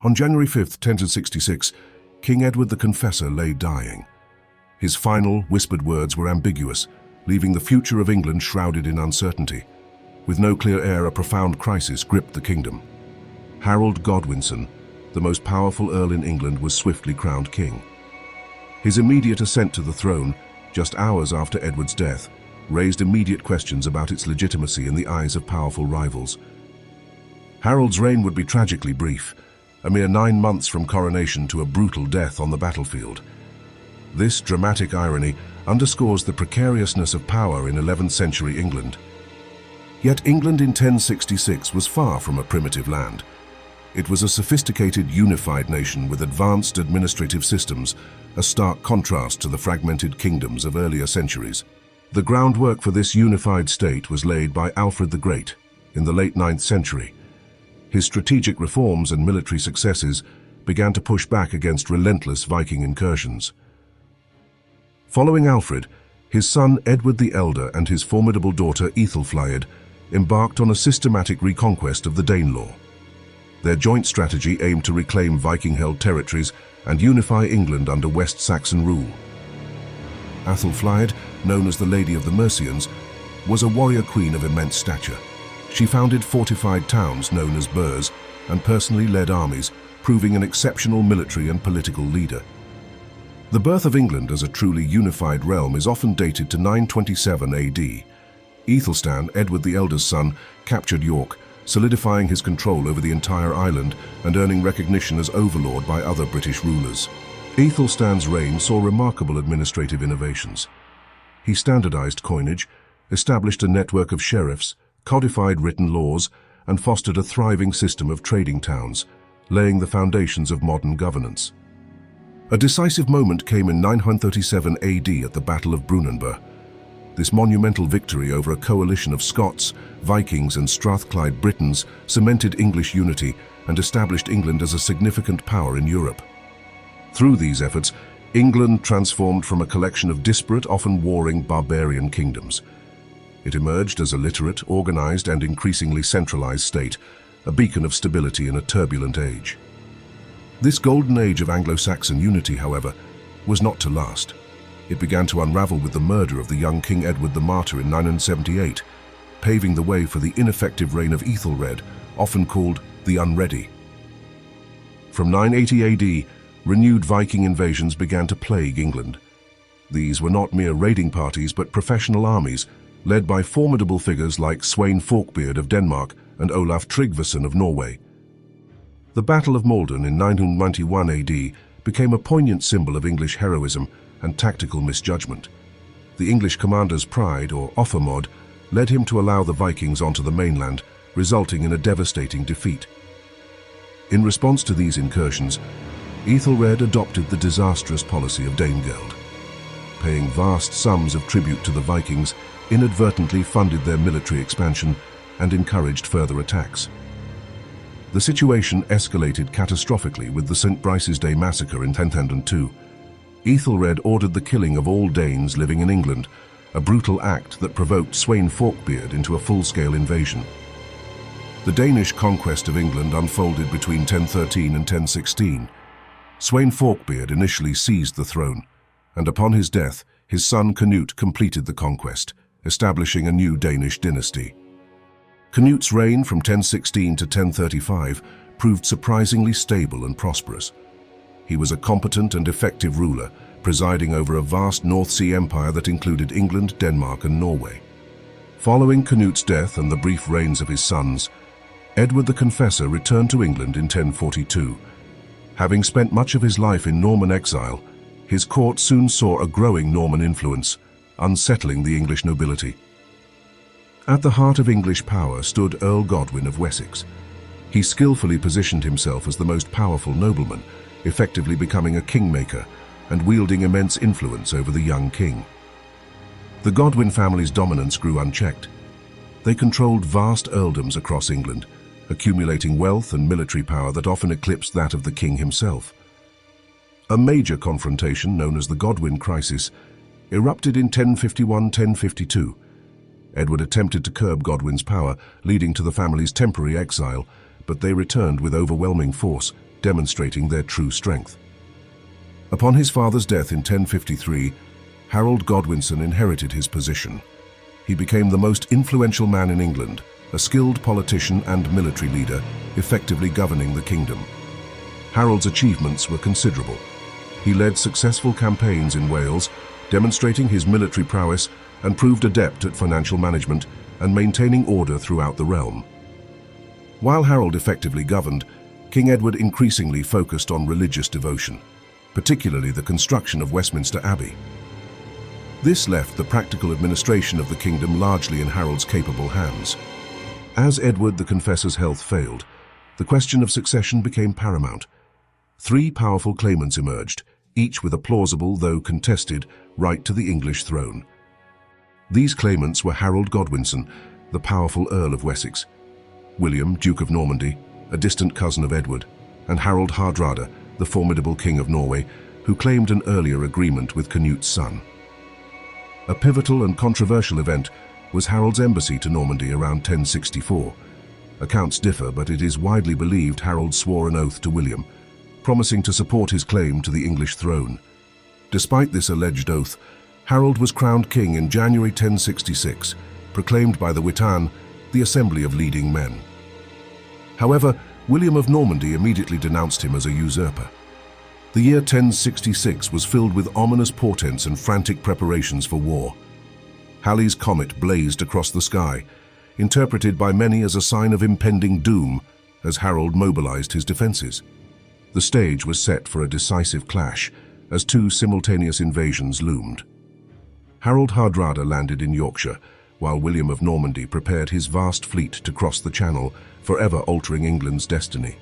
On January 5, 1066, King Edward the Confessor lay dying. His final, whispered words were ambiguous, leaving the future of England shrouded in uncertainty. With no clear heir, a profound crisis gripped the kingdom. Harold Godwinson, the most powerful earl in England, was swiftly crowned king. His immediate ascent to the throne, just hours after Edward's death, raised immediate questions about its legitimacy in the eyes of powerful rivals. Harold's reign would be tragically brief, a mere 9 months from coronation to a brutal death on the battlefield. This dramatic irony underscores the precariousness of power in 11th century England. Yet England in 1066 was far from a primitive land. It was a sophisticated, unified nation with advanced administrative systems, a stark contrast to the fragmented kingdoms of earlier centuries. The groundwork for this unified state was laid by Alfred the Great in the late 9th century. His strategic reforms and military successes began to push back against relentless Viking incursions. Following Alfred, his son Edward the Elder and his formidable daughter Æthelflæd embarked on a systematic reconquest of the Danelaw. Their joint strategy aimed to reclaim Viking-held territories and unify England under West Saxon rule. Æthelflæd, known as the Lady of the Mercians, was a warrior queen of immense stature. She founded fortified towns known as burhs and personally led armies, proving an exceptional military and political leader. The birth of England as a truly unified realm is often dated to 927 AD. Æthelstan, Edward the Elder's son, captured York, solidifying his control over the entire island and earning recognition as overlord by other British rulers. Æthelstan's reign saw remarkable administrative innovations. He standardized coinage, established a network of sheriffs, codified written laws, and fostered a thriving system of trading towns, laying the foundations of modern governance. A decisive moment came in 937 AD at the Battle of Brunanburh. This monumental victory over a coalition of Scots, Vikings, and Strathclyde Britons cemented English unity and established England as a significant power in Europe. Through these efforts, England transformed from a collection of disparate, often warring, barbarian kingdoms. It emerged as a literate, organized, and increasingly centralized state, a beacon of stability in a turbulent age. This golden age of Anglo-Saxon unity, however, was not to last. It began to unravel with the murder of the young King Edward the Martyr in 978, paving the way for the ineffective reign of Æthelred, often called the Unready. From 980 AD, renewed Viking invasions began to plague England. These were not mere raiding parties but professional armies, led by formidable figures like Sweyn Forkbeard of Denmark and Olaf Tryggvason of Norway. The Battle of Maldon in 991 AD became a poignant symbol of English heroism and tactical misjudgment. The English commander's pride, or offermod, led him to allow the Vikings onto the mainland, resulting in a devastating defeat. In response to these incursions, Æthelred adopted the disastrous policy of Danelaw. Paying vast sums of tribute to the Vikings, inadvertently funded their military expansion and encouraged further attacks. The situation escalated catastrophically with the St. Brice's Day massacre in 1002. Æthelred ordered the killing of all Danes living in England, a brutal act that provoked Sweyn Forkbeard into a full-scale invasion. The Danish conquest of England unfolded between 1013 and 1016. Sweyn Forkbeard initially seized the throne, and upon his death, his son Canute completed the conquest, establishing a new Danish dynasty. Canute's reign from 1016 to 1035 proved surprisingly stable and prosperous. He was a competent and effective ruler, presiding over a vast North Sea empire that included England, Denmark, and Norway. Following Canute's death and the brief reigns of his sons, Edward the Confessor returned to England in 1042. Having spent much of his life in Norman exile, his court soon saw a growing Norman influence, unsettling the English nobility. At the heart of English power stood Earl Godwin of Wessex. He skillfully positioned himself as the most powerful nobleman, effectively becoming a kingmaker and wielding immense influence over the young king. The Godwin family's dominance grew unchecked. They controlled vast earldoms across England, accumulating wealth and military power that often eclipsed that of the king himself. A major confrontation, known as the Godwin Crisis, erupted in 1051-1052. Edward attempted to curb Godwin's power, leading to the family's temporary exile, but they returned with overwhelming force, demonstrating their true strength. Upon his father's death in 1053, Harold Godwinson inherited his position. He became the most influential man in England, a skilled politician and military leader, effectively governing the kingdom. Harold's achievements were considerable. He led successful campaigns in Wales, demonstrating his military prowess, and proved adept at financial management and maintaining order throughout the realm. While Harold effectively governed, King Edward increasingly focused on religious devotion, particularly the construction of Westminster Abbey. This left the practical administration of the kingdom largely in Harold's capable hands. As Edward the Confessor's health failed, the question of succession became paramount. Three powerful claimants emerged, each with a plausible, though contested, right to the English throne. These claimants were Harold Godwinson, the powerful Earl of Wessex, William, Duke of Normandy, a distant cousin of Edward, and Harold Hardrada, the formidable King of Norway, who claimed an earlier agreement with Canute's son. A pivotal and controversial event was Harold's embassy to Normandy around 1064. Accounts differ, but it is widely believed Harold swore an oath to William, promising to support his claim to the English throne. Despite this alleged oath, Harold was crowned king in January 1066, proclaimed by the Witan, the assembly of leading men. However, William of Normandy immediately denounced him as a usurper. The year 1066 was filled with ominous portents and frantic preparations for war. Halley's comet blazed across the sky, interpreted by many as a sign of impending doom, as Harold mobilized his defenses. The stage was set for a decisive clash, as two simultaneous invasions loomed. Harold Hardrada landed in Yorkshire, while William of Normandy prepared his vast fleet to cross the Channel, forever altering England's destiny.